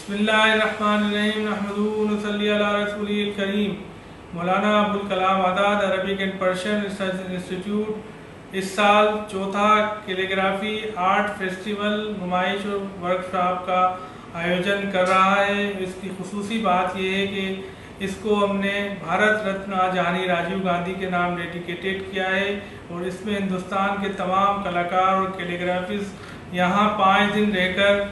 बिस्मिल्लाहिर्रहमानिर्रहीम नहमदुहु व नसल्ली अला रसूलिल करीम। Maulana Abul Kalam Azad Arabic and Persian research institute इस साल चौथा कैलीग्राफी आर्ट फेस्टिवल नुमाइश और वर्कशॉप का आयोजन कर रहा है। इसकी खुसूसी बात यह है कि इसको हमने भारत रत्न जहानी राजीव गांधी के नाम डेडिकेटेड किया है और इसमें हिंदुस्तान के तमाम कलाकार और कैलीग्राफिस्ट यहाँ 5 दिन रहकर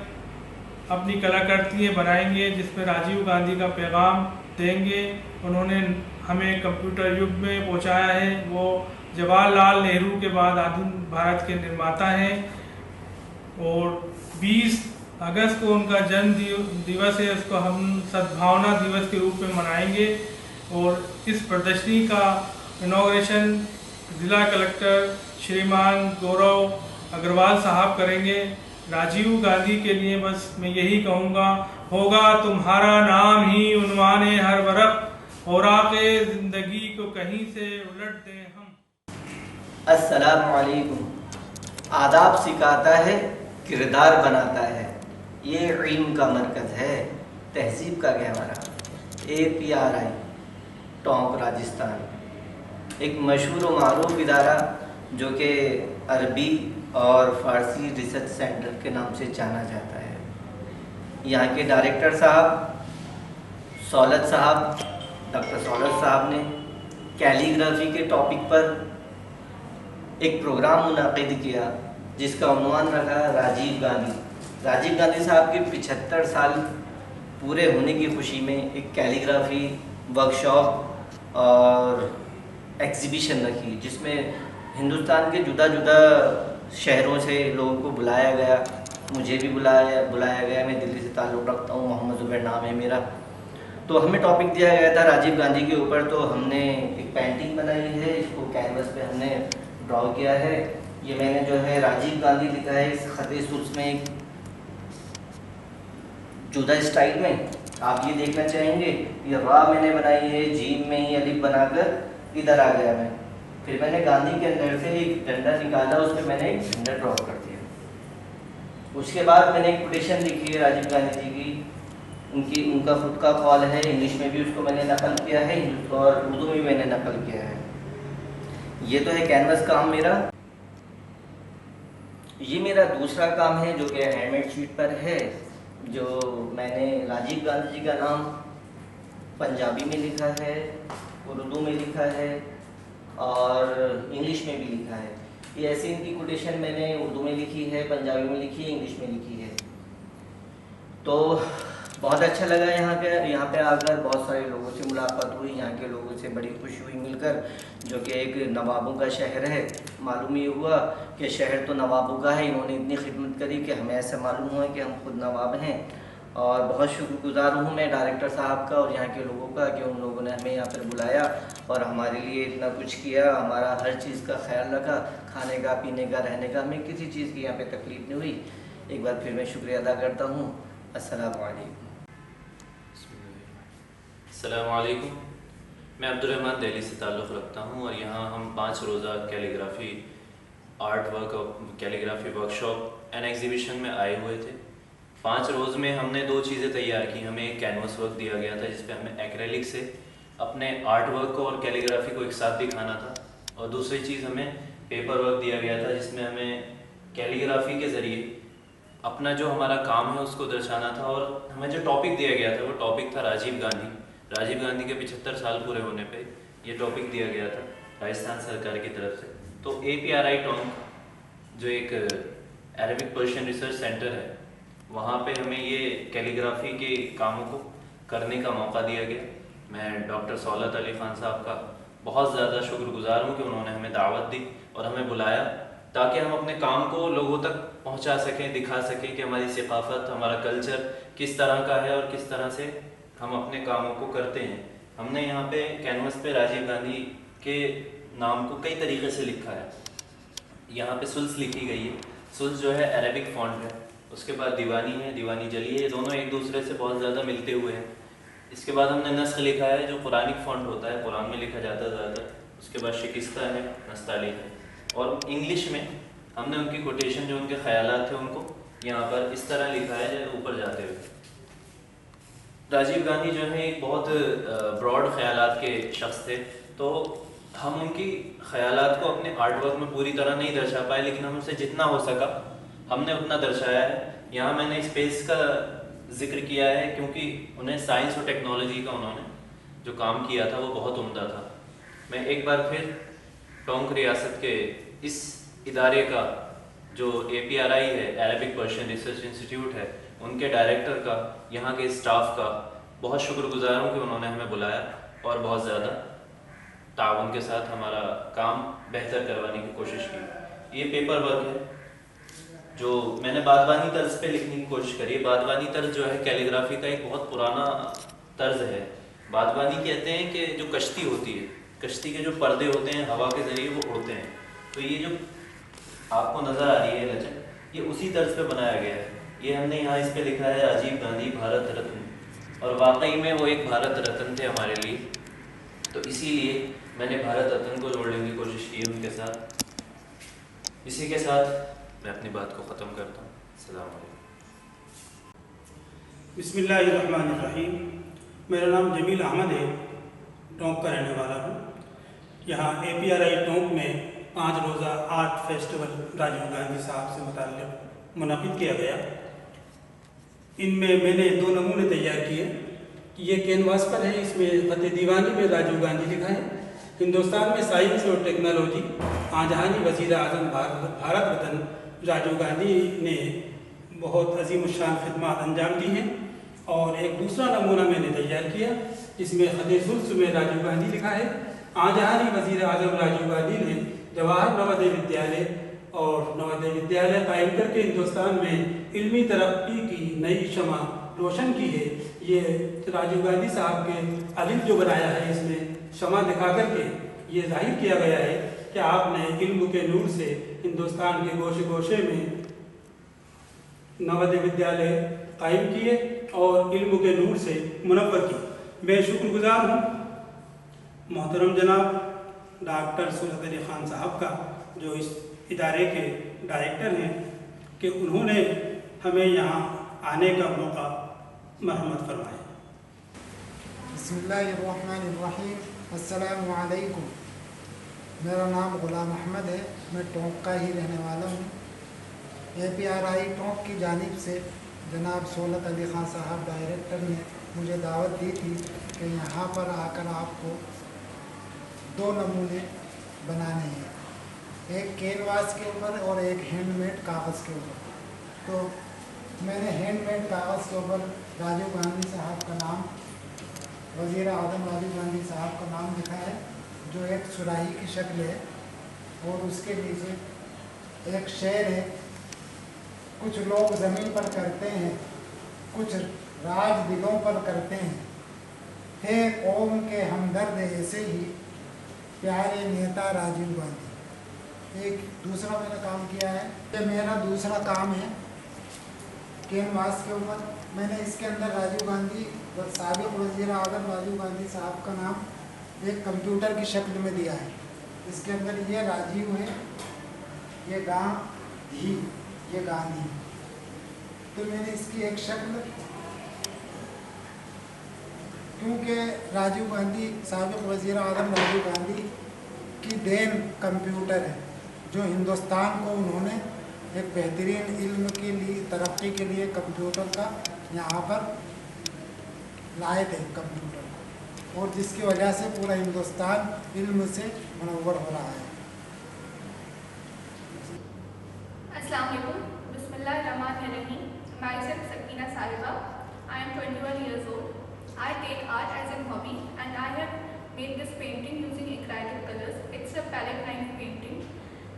अपनी कलाकृतियाँ बनाएंगे, जिसमें राजीव गांधी का पैगाम देंगे। उन्होंने हमें कंप्यूटर युग में पहुंचाया है। वो जवाहरलाल नेहरू के बाद आधुनिक भारत के निर्माता हैं और 20 अगस्त को उनका जन्म दिवस है। उसको हम सद्भावना दिवस के रूप में मनाएंगे और इस प्रदर्शनी का इनॉग्रेशन ज़िला कलेक्टर श्रीमान गौरव अग्रवाल साहब करेंगे। राजीव गांधी के लिए बस मैं यही कहूँगा, होगा तुम्हारा नाम ही उन्वाने हर वरक़, औराक़े ज़िंदगी को कहीं से उलट दें हम। अस्सलामु अलैकुम। आदाब सिखाता है, किरदार बनाता है, ये इल्म का मरकज़ है, तहज़ीब का गहवारा। APRI टोंक राजस्थान एक मशहूर व मारूफ इदारा जो कि अरबी और फ़ारसी रिसर्च सेंटर के नाम से जाना जाता है। यहाँ के डायरेक्टर साहब सौलत साहब, डॉक्टर सौलत साहब ने कैलीग्राफी के टॉपिक पर एक प्रोग्राम मुनाकिद किया जिसका उन्वान रखा राजीव गांधी। राजीव गांधी साहब के 75 साल पूरे होने की खुशी में एक कैलीग्राफी वर्कशॉप और एग्ज़िबिशन रखी, जिसमें हिंदुस्तान के जुदा जुदा शहरों से लोगों को बुलाया गया। मुझे भी बुलाया गया। मैं दिल्ली से ताल्लुक़ रखता हूँ, मोहम्मद ज़ुबैर नाम है मेरा। तो हमें टॉपिक दिया गया था राजीव गांधी के ऊपर। तो हमने एक पेंटिंग बनाई है, इसको कैनवस पे हमने ड्रॉ किया है। ये मैंने जो है राजीव गांधी लिखा है इस खत सुर्ख में एक जुदा स्टाइल में। आप ये देखना चाहेंगे, ये रा मैंने बनाई है, जीम में ही अलिफ बनाकर इधर आ गया मैं। फिर मैंने गांधी के अंदर से एक डंडा निकाला, उसमें मैंने एक झंडा ड्रॉ कर दिया। उसके बाद मैंने एक कोटेशन लिखी है राजीव गांधी जी की। उनका खुद का कॉल है, इंग्लिश में भी उसको मैंने नकल किया है और उर्दू में भी मैंने नकल किया है। ये तो है कैनवस काम मेरा। ये मेरा दूसरा काम है जो कि हैंडमेड शीट पर है, जो मैंने राजीव गांधी जी का नाम पंजाबी में लिखा है, उर्दू में लिखा है और इंग्लिश में भी लिखा है। ये ऐसे इनकी कोटेशन मैंने उर्दू में लिखी है, पंजाबी में लिखी है, इंग्लिश में लिखी है। तो बहुत अच्छा लगा यहाँ पे आकर। बहुत सारे लोगों से मुलाकात हुई, यहाँ के लोगों से बड़ी खुशी हुई मिलकर, जो कि एक नवाबों का शहर है। मालूम ये हुआ कि शहर तो नवाबों का है। इन्होंने इतनी खिदमत करी कि हमें ऐसा मालूम हुआ कि हम खुद नवाब हैं। और बहुत शुक्रगुजार हूँ मैं डायरेक्टर साहब का और यहाँ के लोगों का कि उन लोगों ने हमें यहाँ पर बुलाया और हमारे लिए इतना कुछ किया, हमारा हर चीज़ का ख्याल रखा, खाने का, पीने का, रहने का, हमें किसी चीज़ की यहाँ पे तकलीफ़ नहीं हुई। एक बार फिर मैं शुक्रिया अदा करता हूँ। अस्सलामु अलैकुम। अस्सलामु अलैकुम। मैं अब्दुर्रहमान दिल्ली से ताल्लुक़ रखता हूँ और यहाँ हम 5 रोज़ा कैलीग्राफी आर्ट वर्क और कैलीग्राफी वर्कशॉप एंड एग्जीबिशन में आए हुए थे। 5 रोज़ में हमने 2 चीज़ें तैयार की। हमें एक कैनवस वर्क दिया गया था जिस पे हमें एक्रेलिक से अपने आर्ट वर्क को और कैलीग्राफी को एक साथ दिखाना था, और दूसरी चीज़ हमें पेपर वर्क दिया गया था जिसमें हमें कैलीग्राफी के ज़रिए अपना जो हमारा काम है उसको दर्शाना था। और हमें जो टॉपिक दिया गया था वो टॉपिक था राजीव गांधी। राजीव गांधी के 75 साल पूरे होने पे ये टॉपिक दिया गया था राजस्थान सरकार की तरफ से। तो APRI टोंक जो एक अरबिक पर्शियन रिसर्च सेंटर है, वहाँ पे हमें ये कैलीग्राफी के कामों को करने का मौका दिया गया। मैं डॉक्टर सौलत अली ख़ान साहब का बहुत ज़्यादा शुक्रगुजार हूँ कि उन्होंने हमें दावत दी और हमें बुलाया ताकि हम अपने काम को लोगों तक पहुँचा सकें, दिखा सकें कि हमारी सकाफ़त, हमारा कल्चर किस तरह का है और किस तरह से हम अपने कामों को करते हैं। हमने यहाँ पे कैनवस पे राजीव गांधी के नाम को कई तरीके से लिखा है। यहाँ पे सुल्स लिखी गई है। सुल्स जो है अरेबिक फॉन्ट है। उसके बाद दीवानी है, दीवानी जली है। ये दोनों एक दूसरे से बहुत ज़्यादा मिलते हुए हैं। इसके बाद हमने नस्ख लिखा है जो कुरानिक फॉन्ट होता है, कुरान में लिखा जाता है ज़्यादातर। उसके बाद शिकिस्ता है, नस्ताली है। और इंग्लिश में हमने उनकी कोटेशन जो उनके ख्यालात थे उनको यहाँ पर इस तरह लिखा है ऊपर जाते हुए। राजीव गांधी जो है एक बहुत ब्रॉड ख्यालात के शख्स थे, तो हम उनकी ख्यालात को अपने आर्ट वर्क में पूरी तरह नहीं दर्शा पाए, लेकिन हम उनसे जितना हो सका हमने उतना दर्शाया है। यहाँ मैंने स्पेस का जिक्र किया है क्योंकि उन्हें साइंस और टेक्नोलॉजी का उन्होंने जो काम किया था वो बहुत उम्दा था। मैं एक बार फिर टोंक रियासत के इस इदारे का जो APRI है, अरबिक पर्शियन रिसर्च इंस्टीट्यूट है, उनके डायरेक्टर का, यहाँ के स्टाफ का बहुत शुक्रगुजार हूँ कि उन्होंने हमें बुलाया और बहुत ज़्यादा ताउन के साथ हमारा काम बेहतर करवाने की कोशिश की। ये पेपर वर्क है जो मैंने बादवानी तर्ज पे लिखने की कोशिश करी है। बादवानी तर्ज जो है कैलीग्राफी का एक बहुत पुराना तर्ज है। बादवानी कहते हैं कि जो कश्ती होती है, कश्ती के जो पर्दे होते हैं हवा के ज़रिए वो उड़ते हैं, तो ये जो आपको नज़र आ रही है लचक, ये उसी तर्ज पे बनाया गया है। ये हमने यहाँ इस पे लिखा है राजीव गांधी भारत रत्न, और वाकई में वो एक भारत रत्न थे हमारे लिए, तो इसीलिए मैंने भारत रत्न को जोड़ने की कोशिश की उनके साथ। इसी के साथ मैं अपनी बात को ख़त्म करता हूँ। अस्सलाम वालेकुम। बिस्मिल्लाहिर्रहमानिर्रहीम। मेरा नाम जमील अहमद है, टोंक का रहने वाला हूँ। यहाँ APRI टोंक में 5 रोज़ा आर्ट फेस्टिवल राजीव गांधी साहब से मुताल्लिक़ मुनक़िद किया गया। इनमें मैंने 2 नमूने तैयार किए। ये कैनवास पर है, इसमें ख़त दीवानी में राजीव गांधी लिखा है। हिंदुस्तान में साइंस और टेक्नोलॉजी आजहानी वज़ीर आज़म भारत रत्न राजीव गांधी ने बहुत अजीम शान खिदमत अंजाम दी हैं। और एक दूसरा नमूना मैंने तैयार किया, इसमें ख़त सुल्स में राजीव गांधी लिखा है। आजहानी वज़ीर आज़म राजीव गांधी ने जवाहर नवोदय विद्यालय और नवोदय विद्यालय कायम करके हिंदुस्तान में इल्मी तरक्की की नई शमा रोशन की है। ये राजीव गांधी साहब के अलिफ जो बनाया है, इसमें शमा दिखा करके ये जाहिर किया गया है कि आपने इल्म के नूर से हिंदुस्तान के गोशे गोशे में नवोदय विद्यालय कायम किए और इल्म के नूर से मुनव्वर की। मैं शुक्रगुजार हूँ मोहतरम जनाब डॉक्टर सूरत अली ख़ान साहब का, जो इस इदारे के डायरेक्टर हैं, कि उन्होंने हमें यहाँ आने का मौका मरहमत फरमाया। बिस्मिल्लाहिर्रहमानिर्रहीम। अस्सलामु अलैकुम। मेरा नाम ग़ुलाम अहमद है, मैं टोंक का ही रहने वाला हूँ। APRI टोंक की जानिब से जनाब सूरत अली ख़ान साहब डायरेक्टर ने मुझे दावत दी थी कि यहाँ पर आकर आपको 2 नमूने बनाने हैं, एक कैनवास के ऊपर और एक हैंडमेड कागज़ के ऊपर। तो मैंने हैंडमेड कागज़ के ऊपर राजीव गांधी साहब का नाम, वज़ीर आज़म राजीव गांधी साहब का नाम लिखा है, जो एक सुराही की शक्ल है, और उसके नीचे एक शेर है। कुछ लोग ज़मीन पर करते हैं, कुछ राज दिलों पर करते हैं, थे कौम के हमदर्द ऐसे ही प्यारे नेता राजीव गांधी। एक दूसरा मैंने काम किया है, ये मेरा दूसरा काम है कैनवास के ऊपर। मैंने इसके अंदर राजीव गांधी व साबिक़ वज़ीर आज़म राजीव गांधी साहब का नाम एक कंप्यूटर की शक्ल में दिया है। इसके अंदर ये राजीव है, ये गांधी, ये गांधी। तो मैंने इसकी एक शक्ल, क्योंकि राजीव गांधी साबिक़ वज़ीर आज़म राजीव गांधी की देन कंप्यूटर है, जो हिंदुस्तान को उन्होंने एक बेहतरीन इल्म के लिए, तरक्की के लिए कंप्यूटर का यहाँ पर लाए थे कंप्यूटर, और जिसकी वजह से पूरा हिंदुस्तान इल्म से मुनव्वर हो रहा है। अस्सलाम वालेकुम। बिस्मिल्लाहिर्रहमानिर्रहीम। Myself Sakina Sahiba. I am 21 years old. I take art as a hobby and I have made this painting using acrylic colors. It's a palette line painting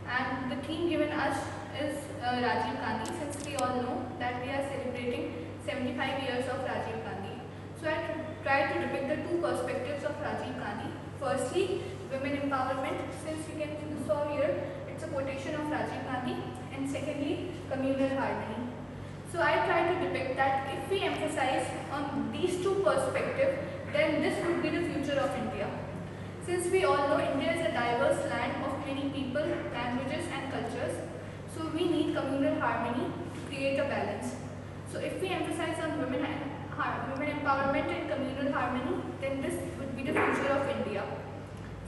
and the theme given us is Rajiv Gandhi, since we all know that we are celebrating 75 years of Rajiv Gandhi. So I tried to depict the 2 perspectives of Rajiv Gandhi. Firstly, women empowerment, since you can saw here it's a quotation of Rajiv Gandhi, and secondly, communal harmony. So I try to depict that if we emphasize on these 2 perspectives, then this would be the future of India. Since we all know India is a diverse land of many people, languages and cultures, so we need communal harmony to create a balance. So if we emphasize on women women empowerment and communal harmony, then this would be the future of India.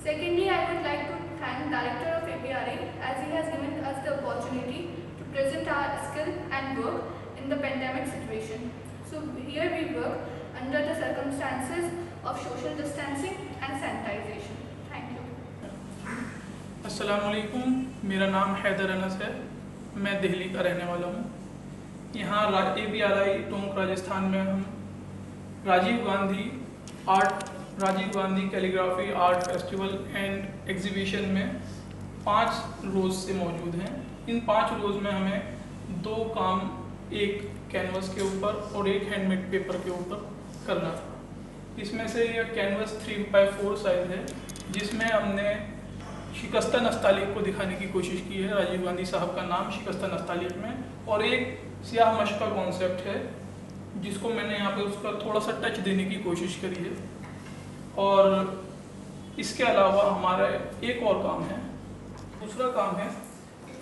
Secondly, I would like to thank Director of APRI as he has given us the opportunity to present our skill and work in the pandemic situation. So here we work under the circumstances of social distancing and sanitization. Thank you. अस्सलामुअलैकुम, मेरा नाम हैदर अनस है, मैं दिल्ली का रहने वाला हूँ। यहाँ APRI टोंक राजस्थान में हम Rajiv Gandhi calligraphy art festival and exhibition में 5 रोज़ से मौजूद हैं। इन 5 रोज़ में हमें 2 काम, एक कैनवस के ऊपर और एक हैंडमेड पेपर के ऊपर करना था। इसमें से यह कैनवस 3x4 साइज़ है, जिसमें हमने शिकस्त नस्तालिक को दिखाने की कोशिश की है। राजीव गांधी साहब का नाम शिकस्त नस्तालिक में, और एक स्याह मश का कॉन्सेप्ट है जिसको मैंने यहाँ पे उसका थोड़ा सा टच देने की कोशिश करी है। और इसके अलावा हमारा एक और काम है, दूसरा काम है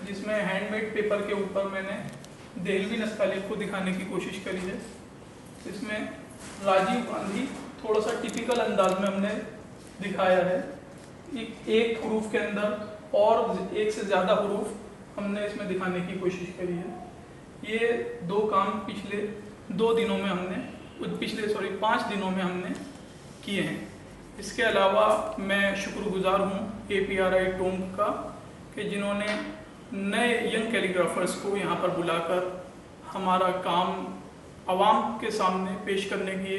जिसमें हैंडमेड पेपर के ऊपर मैंने देहलवी नस्तालिक को दिखाने की कोशिश करी है। इसमें राजीव गांधी थोड़ा सा टिपिकल अंदाज में हमने दिखाया है। एक हरूफ के अंदर और एक से ज़्यादा हरूफ हमने इसमें दिखाने की कोशिश करी है। ये 2 काम पिछले 5 दिनों में हमने किए हैं। इसके अलावा मैं शुक्रगुजार हूँ APRI टोंक का कि जिन्होंने नए यंग कैलीग्राफर्स को यहाँ पर बुलाकर हमारा काम आवाम के सामने पेश करने की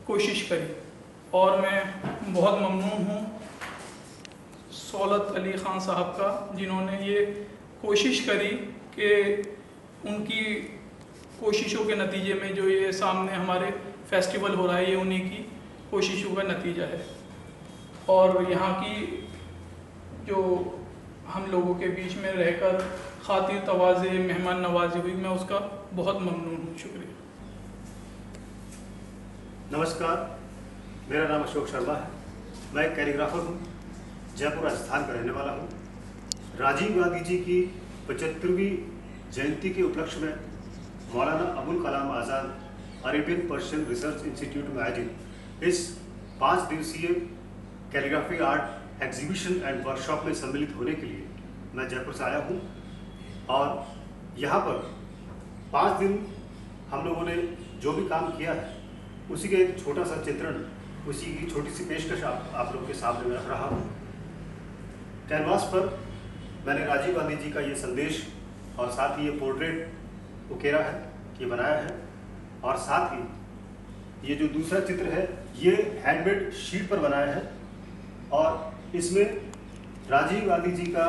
कोशिश करी। और मैं बहुत ममनून हूँ सौलत अली ख़ान साहब का, जिन्होंने ये कोशिश करी कि उनकी कोशिशों के नतीजे में जो ये सामने हमारे फेस्टिवल हो रहा है, ये उन्हीं की कोशिशों का नतीजा है। और यहाँ की जो हम लोगों के बीच में रहकर खातिर तवाज़े मेहमान नवाजी हुई, मैं उसका बहुत ममनून हूँ। शुक्रिया। नमस्कार, मेरा नाम अशोक शर्मा है। मैं कैलीग्राफर हूँ, जयपुर राजस्थान का रहने वाला हूँ। राजीव गांधी जी की 75वीं जयंती के उपलक्ष्य में मौलाना अबुल कलाम आज़ाद अरेबियन पर्शियन रिसर्च इंस्टीट्यूट में आयोजित इस 5 दिवसीय calligraphy art exhibition and workshop में सम्मिलित होने के लिए मैं जयपुर से आया हूँ। और यहाँ पर 5 दिन हम लोगों ने जो भी काम किया है उसी का एक छोटा सा चित्रण, उसी की छोटी सी पेशकश आप लोगों के सामने में रख रहा हूँ। कैनवास पर मैंने राजीव गांधी जी का ये संदेश और साथ ही ये पोर्ट्रेट उकेरा है, ये बनाया है। और साथ ही ये जो दूसरा चित्र है ये हैंडमेड शीट पर बनाया है। और इसमें राजीव गांधी जी का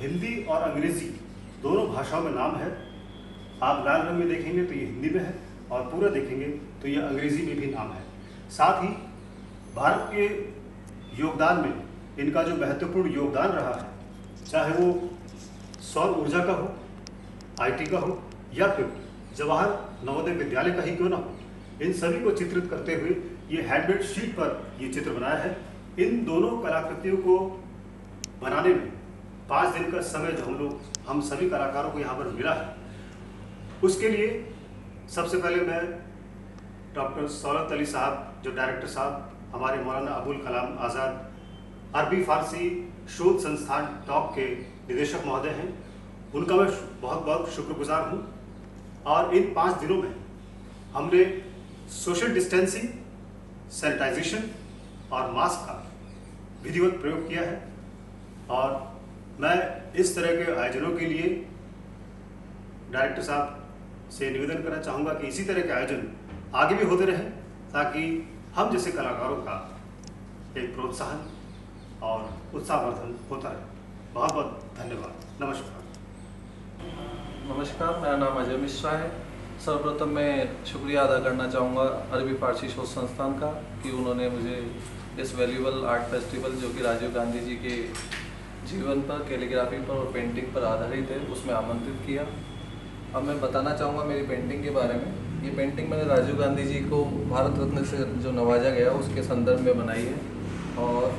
हिंदी और अंग्रेज़ी दोनों भाषाओं में नाम है। आप लाल रंग में देखेंगे तो ये हिंदी में है, और पूरा देखेंगे तो ये अंग्रेज़ी में भी नाम है। साथ ही भारत के योगदान में इनका जो महत्वपूर्ण योगदान रहा है, चाहे वो सौर ऊर्जा का हो, IT का हो, या फिर जवाहर नवोदय विद्यालय का ही क्यों ना हो, इन सभी को चित्रित करते हुए ये हैंडमेड शीट पर ये चित्र बनाया है। इन दोनों कलाकृतियों को बनाने में 5 दिन का समय जो हम सभी कलाकारों को यहाँ पर मिला है, उसके लिए सबसे पहले मैं डॉक्टर सौलत अली साहब, जो डायरेक्टर साहब हमारे मौलाना अबुल कलाम आज़ाद अरबी फ़ारसी शोध संस्थान टॉक के निदेशक महोदय हैं, उनका मैं बहुत बहुत शुक्रगुजार हूँ। और इन 5 दिनों में हमने सोशल डिस्टेंसिंग, सैनिटाइजेशन और मास्क का विधिवत प्रयोग किया है। और मैं इस तरह के आयोजनों के लिए डायरेक्टर साहब से निवेदन करना चाहूँगा कि इसी तरह के आयोजन आगे भी होते रहें, ताकि हम जैसे कलाकारों का एक प्रोत्साहन और उत्साहवर्धन होता रहे। बहुत बहुत धन्यवाद। नमस्कार। नमस्कार, मेरा नाम अजय मिश्रा है। सर्वप्रथम मैं शुक्रिया अदा करना चाहूँगा अरबी फारसी शोध संस्थान का कि उन्होंने मुझे इस वैल्यूबल आर्ट फेस्टिवल, जो कि राजीव गांधी जी के जीवन पर, कैलीग्राफी पर और पेंटिंग पर आधारित है, उसमें आमंत्रित किया। अब मैं बताना चाहूँगा मेरी पेंटिंग के बारे में। ये पेंटिंग मैंने राजीव गांधी जी को भारत रत्न से जो नवाजा गया उसके संदर्भ में बनाई है, और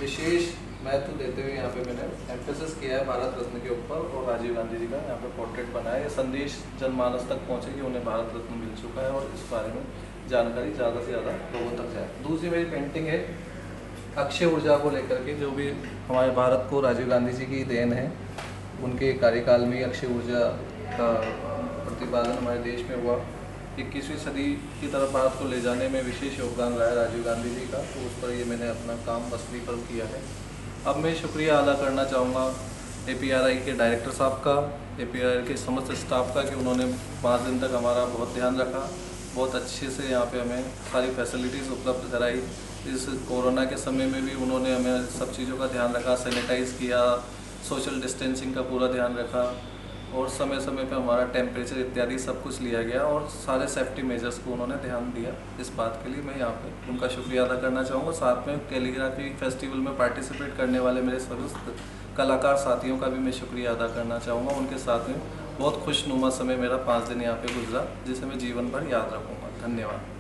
विशेष महत्व देते हुए यहाँ पे मैंने एम्फेसिस किया है भारत रत्न के ऊपर, और राजीव गांधी जी का यहाँ पे पोर्ट्रेट बनाया है। ये संदेश जनमानस तक पहुँचे कि उन्हें भारत रत्न मिल चुका है, और इस बारे में जानकारी ज़्यादा से ज़्यादा लोगों तक जाए। दूसरी मेरी पेंटिंग है अक्षय ऊर्जा को लेकर के, जो भी हमारे भारत को राजीव गांधी जी की देन है। उनके कार्यकाल में अक्षय ऊर्जा का प्रतिपादन हमारे देश में हुआ। 21वीं सदी की तरफ भारत को ले जाने में विशेष योगदान रहा है राजीव गांधी जी का, तो उस पर ये मैंने अपना काम वसूलीकरण किया है। अब मैं शुक्रिया अदा करना चाहूँगा APRI के डायरेक्टर साहब का, APRI के समस्त स्टाफ का, कि उन्होंने 5 दिन तक हमारा बहुत ध्यान रखा, बहुत अच्छे से यहाँ पे हमें सारी फैसिलिटीज़ उपलब्ध कराई। इस कोरोना के समय में भी उन्होंने हमें सब चीज़ों का ध्यान रखा, सैनिटाइज़ किया, सोशल डिस्टेंसिंग का पूरा ध्यान रखा, और समय समय पे हमारा टेम्परेचर इत्यादि सब कुछ लिया गया, और सारे सेफ्टी मेजर्स को उन्होंने ध्यान दिया। इस बात के लिए मैं यहाँ पे उनका शुक्रिया अदा करना चाहूँगा। साथ में कैलीग्राफी फेस्टिवल में पार्टिसिपेट करने वाले मेरे सभी कलाकार साथियों का भी मैं शुक्रिया अदा करना चाहूँगा। उनके साथ में बहुत खुशनुमा समय मेरा 5 दिन यहाँ पे गुजरा, जिसे मैं जीवन भर याद रखूँगा। धन्यवाद।